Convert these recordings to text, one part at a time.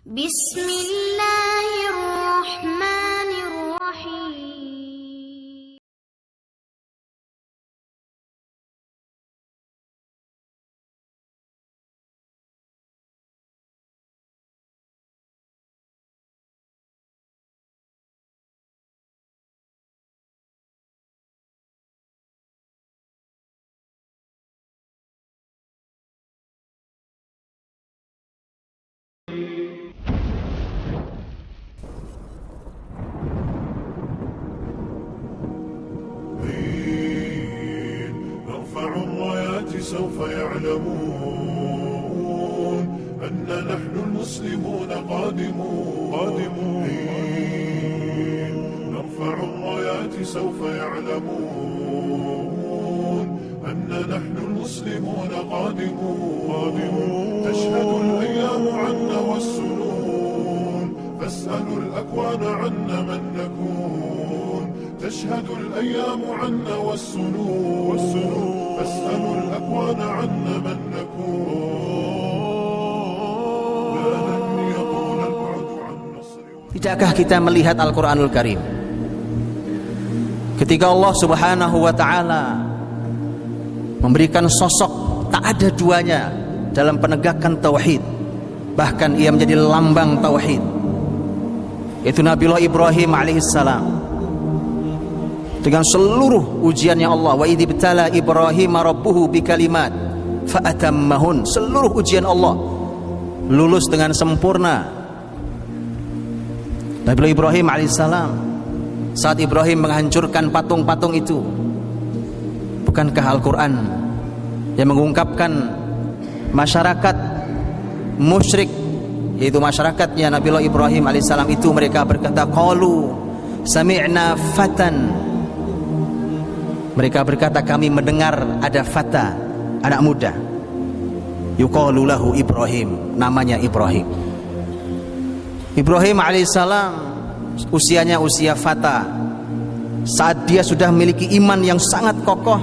Bismillahirrahmanirrahim. نرفع الرايات سوف يعلمون أن نحن المسلمون قادمون نرفع الرايات سوف يعلمون أن نحن المسلمون قادمون تشهد الأيام عنا والسنون فاسألوا الأكوان عنا من نكون تشهد الأيام عنا والسنون فاسألوا الأكوان عنا من نكون لن يطول البعد عن نصر. Tidakkah kita melihat Al-Quranul Karim ketika Allah Subhanahu wa ta'ala memberikan sosok tak ada duanya dalam penegakan tauhid, bahkan ia menjadi lambang tauhid, yaitu Nabiullah Ibrahim alaihissalam dengan seluruh ujiannya Allah. Wa idh ibtala Ibrahim rabbuhu bikalimat fa'atammahun, seluruh ujian Allah lulus dengan sempurna. Nabiullah Ibrahim alaihissalam, saat Ibrahim menghancurkan patung-patung itu, bukankah Al-Quran yang mengungkapkan masyarakat musyrik, yaitu masyarakatnya Nabiullah Ibrahim alaihissalam itu, mereka berkata qalu sami'na fatan, mereka berkata kami mendengar ada fata, anak muda, yuqalu lahu Ibrahim, namanya Ibrahim. Ibrahim alaihissalam usianya usia fata, saat dia sudah memiliki iman yang sangat kokoh.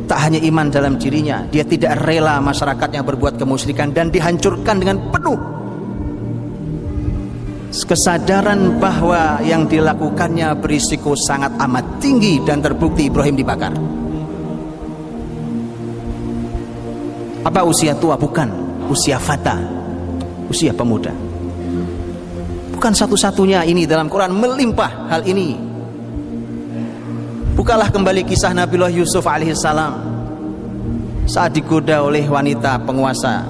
Tak hanya iman dalam dirinya, dia tidak rela masyarakatnya berbuat kemusyrikan dan dihancurkan dengan penuh kesadaran bahwa yang dilakukannya berisiko sangat amat tinggi, dan terbukti Ibrahim dibakar. Apa usia tua? Bukan, usia fata, usia pemuda. Bukan satu-satunya ini dalam Quran melimpah hal ini. Bukalah kembali kisah Nabiullah Yusuf alaihissalam saat digoda oleh wanita penguasa,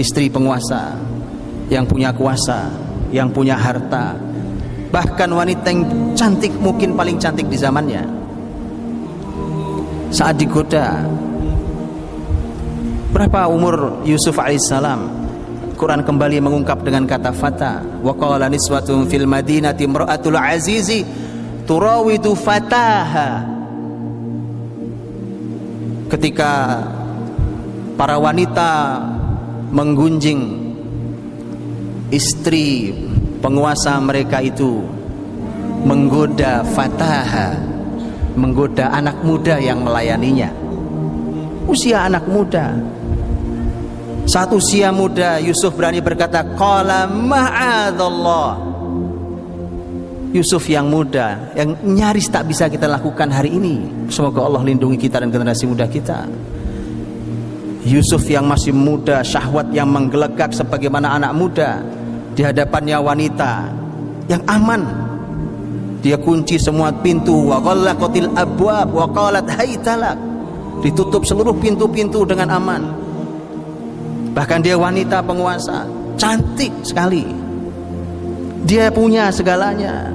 istri penguasa yang punya kuasa, yang punya harta, bahkan wanita yang cantik, mungkin paling cantik di zamannya. Saat digoda, berapa umur Yusuf alaihissalam? Quran kembali mengungkap dengan kata fata. Wa qala niswatun fil madinati imra'atul azizi turawidu fataha. Ketika para wanita menggunjing istri penguasa mereka itu, menggoda fataha, menggoda anak muda yang melayaninya. Usia anak muda. Saat usia muda, Yusuf berani berkata qala ma'adallah. Yusuf yang muda, yang nyaris tak bisa kita lakukan hari ini, semoga Allah lindungi kita dan generasi muda kita. Yusuf yang masih muda, syahwat yang menggelegak sebagaimana anak muda, di hadapannya wanita yang aman. Dia kunci semua pintu, wa ghallaqatil abwab wa qalat haytalak. Ditutup seluruh pintu-pintu dengan aman. Bahkan dia wanita penguasa, cantik sekali, dia punya segalanya.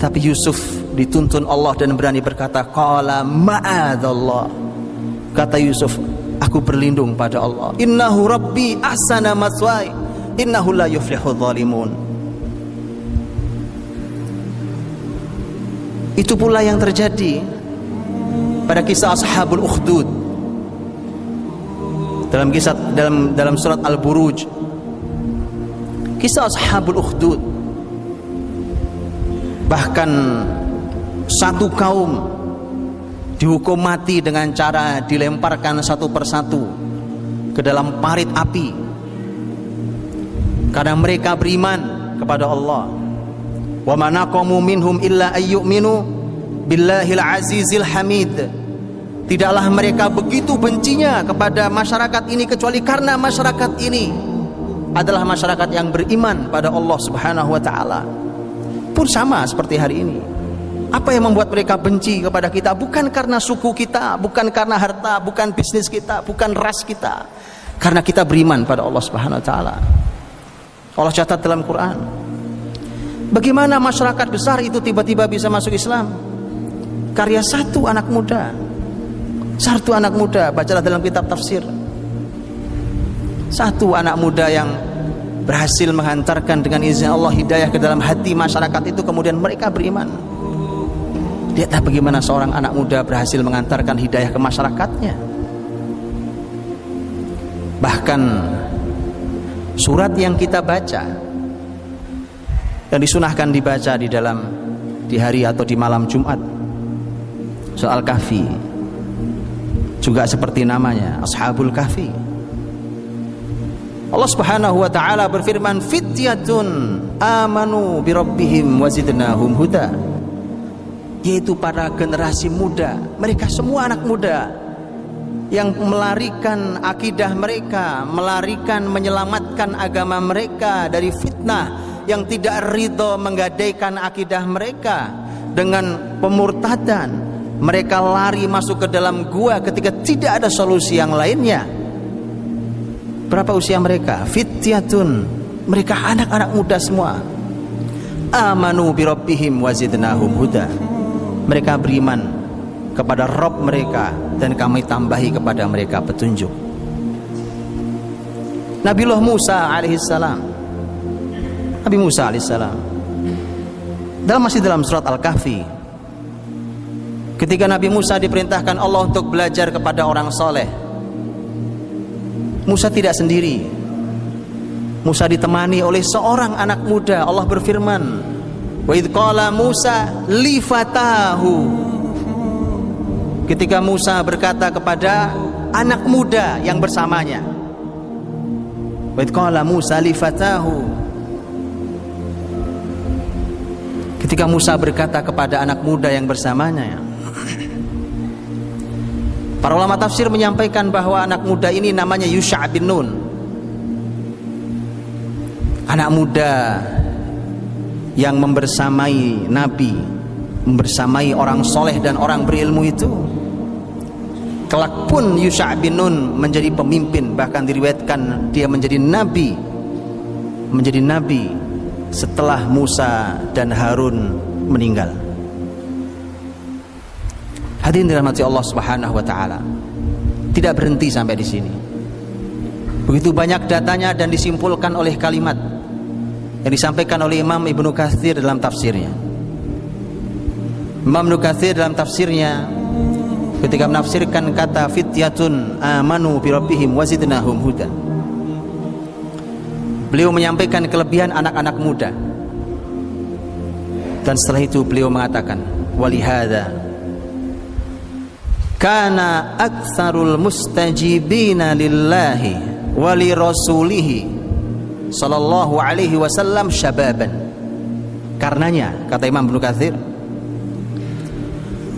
Tapi Yusuf dituntun Allah dan berani berkata qala ma'adallah. Kata Yusuf, aku berlindung pada Allah. Innahu rabbi ahsana maswai, innahu la yuflihul zalimun. Itu pula yang terjadi pada kisah Ashabul Ukhdud. Dalam kisah dalam surat Al-Buruj, kisah Ashabul Ukhdud, bahkan satu kaum dihukum mati dengan cara dilemparkan satu persatu ke dalam parit api. karena mereka beriman kepada Allah. Wa ma naqamu minhum illa ayyuminu billahil azizil hamid. Tidaklah mereka begitu bencinya kepada masyarakat ini kecuali karena masyarakat ini adalah masyarakat yang beriman pada Allah Subhanahu wa taala. Pun sama seperti hari ini. Apa yang membuat mereka benci kepada kita? Bukan karena suku kita, bukan karena harta, bukan bisnis kita, bukan ras kita. Karena kita beriman pada Allah Subhanahu wa taala. Allah catat dalam Quran. Bagaimana masyarakat besar itu tiba-tiba bisa masuk Islam? Karya satu anak muda. Satu anak muda, bacalah dalam kitab tafsir. Satu anak muda yang berhasil menghantarkan dengan izin Allah hidayah ke dalam hati masyarakat itu, kemudian mereka beriman. Lihatlah bagaimana seorang anak muda berhasil mengantarkan hidayah ke masyarakatnya. Bahkan surat yang kita baca, yang disunahkan dibaca di hari atau di malam Jumat, surah Al-Kahfi, juga seperti namanya, Ashabul Kahfi. Allah Subhanahu wa taala berfirman, fityatun amanu bi rabbihim wazidnahum huda. Yaitu para generasi muda, mereka semua anak muda yang melarikan akidah mereka, melarikan menyelamatkan agama mereka dari fitnah yang tidak ridho menggadaikan akidah mereka dengan pemurtadan. Mereka lari masuk ke dalam gua ketika tidak ada solusi yang lainnya. Berapa usia mereka? Fityatun, mereka anak-anak muda semua. Amanu bi rabbihim wazidnahum huda. Mereka beriman kepada Rabb mereka dan kami tambahi kepada mereka petunjuk. Nabiullah Musa alaihissalam. Nabi Musa alaihissalam masih dalam surat Al-Kahfi, ketika Nabi Musa diperintahkan Allah untuk belajar kepada orang soleh, Musa tidak sendiri. Musa ditemani oleh seorang anak muda. Allah berfirman, wa idh qala Musa li fatahu. Ketika Musa berkata kepada anak muda yang bersamanya, wa idh qala Musa li fatahu. Ketika Musa berkata kepada anak muda yang bersamanya, para ulama tafsir menyampaikan bahwa anak muda ini namanya Yusha' bin Nun. Anak muda yang membersamai Nabi, membersamai orang soleh dan orang berilmu itu. Kelak pun Yusha' bin Nun menjadi pemimpin, bahkan diriwayatkan dia menjadi nabi setelah Musa dan Harun meninggal. Hadirin dirahmati Allah Subhanahu wa taala. Tidak berhenti sampai di sini. Begitu banyak datanya dan disimpulkan oleh kalimat yang disampaikan oleh Imam Ibnu Katsir dalam tafsirnya. Imam Ibnu Katsir dalam tafsirnya ketika menafsirkan kata fityatun amanu bi rabbihim wazidnahum huda, beliau menyampaikan kelebihan anak-anak muda. Dan setelah itu beliau mengatakan, walihada kana aktsarul mustajibina lillahi wa li rasulihi sallallahu alaihi wasallam syababan. Karenanya, kata Imam Ibnu Katsir,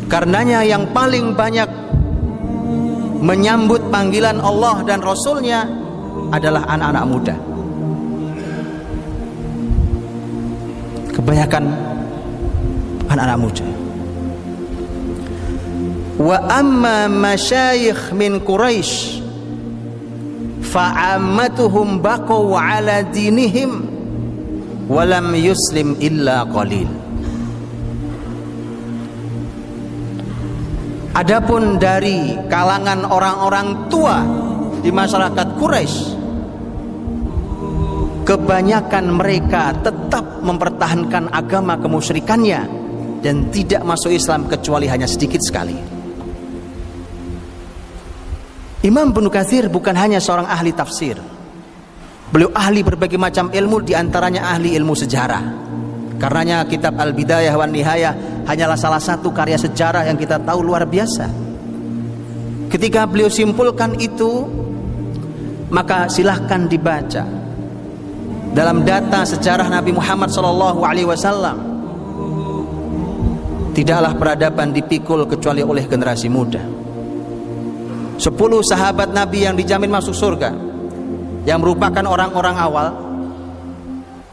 karenanya yang paling banyak menyambut panggilan Allah dan Rasulnya adalah anak-anak muda. Kebanyakan anak-anak muda. Wa amma masyayikh min Quraisy fa'ammatuhum baqaw ala dinihim wa lam yuslim illa qalil. Adapun dari kalangan orang-orang tua di masyarakat Quraisy, kebanyakan mereka tetap mempertahankan agama kemusyrikannya dan tidak masuk Islam kecuali hanya sedikit sekali. Imam Ibnu Katsir bukan hanya seorang ahli tafsir. Beliau ahli berbagai macam ilmu, diantaranya ahli ilmu sejarah. Karenanya kitab Al-Bidayah wan Nihayah hanyalah salah satu karya sejarah yang kita tahu luar biasa. Ketika beliau simpulkan itu, maka silahkan dibaca. dalam data sejarah Nabi Muhammad SAW, tidaklah peradaban dipikul kecuali oleh generasi muda. 10 sahabat Nabi yang dijamin masuk surga, yang merupakan orang-orang awal: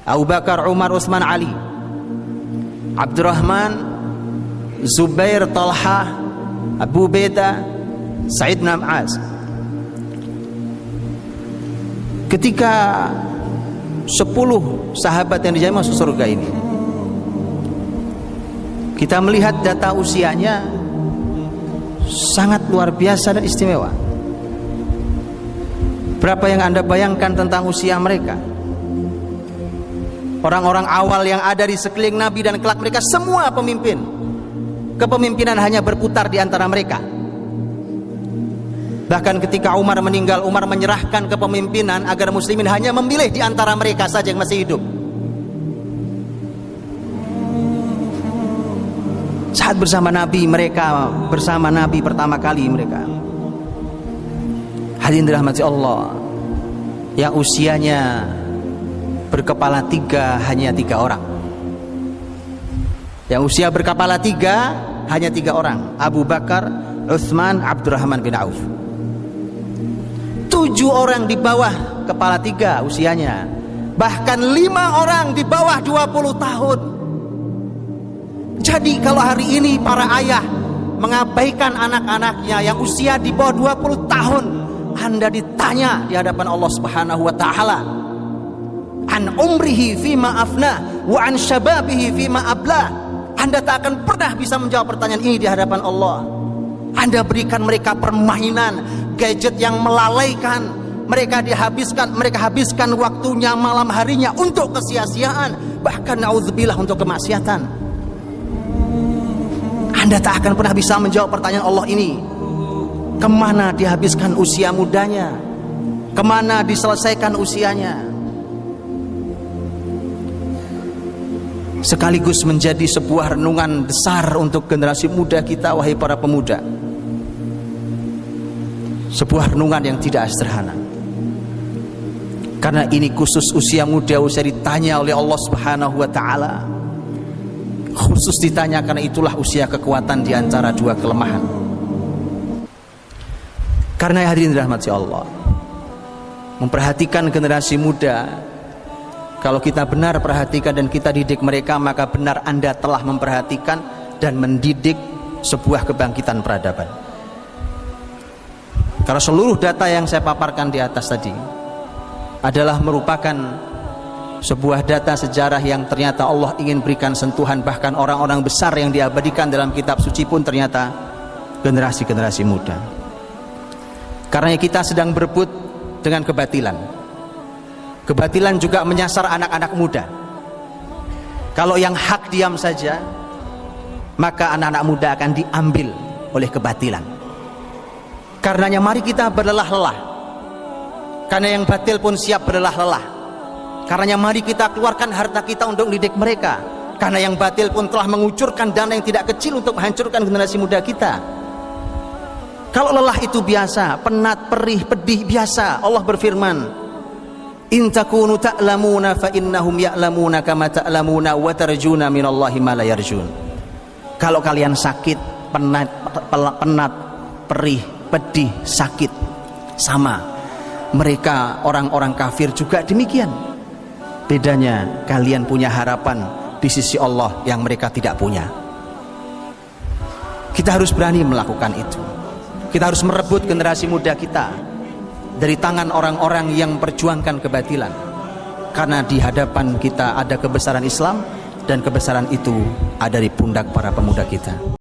Abu Bakar, Umar, Utsman, Ali, Abdurrahman, Zubair, Talha, Abu Ubaidah, Sa'id bin Mu'adz. Ketika 10 sahabat yang dijamin masuk surga ini, kita melihat data usianya sangat luar biasa dan istimewa. Berapa yang Anda bayangkan tentang usia mereka? Orang-orang awal yang ada di sekeliling Nabi dan kelak mereka semua pemimpin. Kepemimpinan hanya berputar di antara mereka. Bahkan ketika Umar meninggal, Umar menyerahkan kepemimpinan agar muslimin hanya memilih di antara mereka saja yang masih hidup. Saat bersama Nabi, mereka bersama Nabi pertama kali mereka. Hadirin dirahmati Allah, yang usianya berkepala 3 hanya 3 orang. Yang usia berkepala 3 hanya 3 orang: Abu Bakar, Utsman, Abdurrahman bin Auf. 7 orang di bawah kepala 3 usianya, bahkan 5 orang di bawah 20 tahun. Jadi kalau hari ini para ayah mengabaikan anak-anaknya yang usia di bawah 20 tahun, Anda ditanya di hadapan Allah Subhanahu wa taala, an umrihi fima afna wa an syababihi fima abla. Anda tak akan pernah bisa menjawab pertanyaan ini di hadapan Allah. Anda berikan mereka permainan, gadget yang melalaikan. Mereka habiskan waktunya malam harinya untuk kesia-siaan, bahkan naudzubillah untuk kemaksiatan. Anda tak akan pernah bisa menjawab pertanyaan Allah ini. Kemana dihabiskan usia mudanya? Kemana diselesaikan usianya? Sekaligus menjadi sebuah renungan besar untuk generasi muda kita, wahai para pemuda. Sebuah renungan yang tidak sederhana. Karena ini khusus usia muda, usia ditanya oleh Allah Subhanahu wa taala. Khusus ditanya karena itulah usia kekuatan di antara 2 kelemahan. Karena hadirin dirahmati Allah, memperhatikan generasi muda, kalau kita benar perhatikan dan kita didik mereka, maka benar Anda telah memperhatikan dan mendidik sebuah kebangkitan peradaban. Karena seluruh data yang saya paparkan di atas tadi adalah merupakan sebuah data sejarah yang ternyata Allah ingin berikan sentuhan. Bahkan orang-orang besar yang diabadikan dalam kitab suci pun ternyata generasi-generasi muda. Karena kita sedang berebut dengan kebatilan. Kebatilan juga menyasar anak-anak muda. Kalau yang hak diam saja, maka anak-anak muda akan diambil oleh kebatilan. Karenanya mari kita berlelah-lelah. Karena yang batil pun siap berlelah-lelah. Karenanya mari kita keluarkan harta kita untuk mendidik mereka. Karena yang batil pun telah mengucurkan dana yang tidak kecil untuk menghancurkan generasi muda kita. Kalau lelah itu biasa, penat, perih, pedih biasa. Allah berfirman, in takunu ta'lamuna fa innahum ya'lamuna kama ta'lamuna wa tarjuna minallahi ma la yarjun. Kalau kalian sakit, penat, perih, pedih, sakit, sama. Mereka orang-orang kafir juga demikian. Bedanya kalian punya harapan di sisi Allah yang mereka tidak punya. Kita harus berani melakukan itu. Kita harus merebut generasi muda kita dari tangan orang-orang yang memperjuangkan kebatilan. Karena di hadapan kita ada kebesaran Islam, dan kebesaran itu ada di pundak para pemuda kita.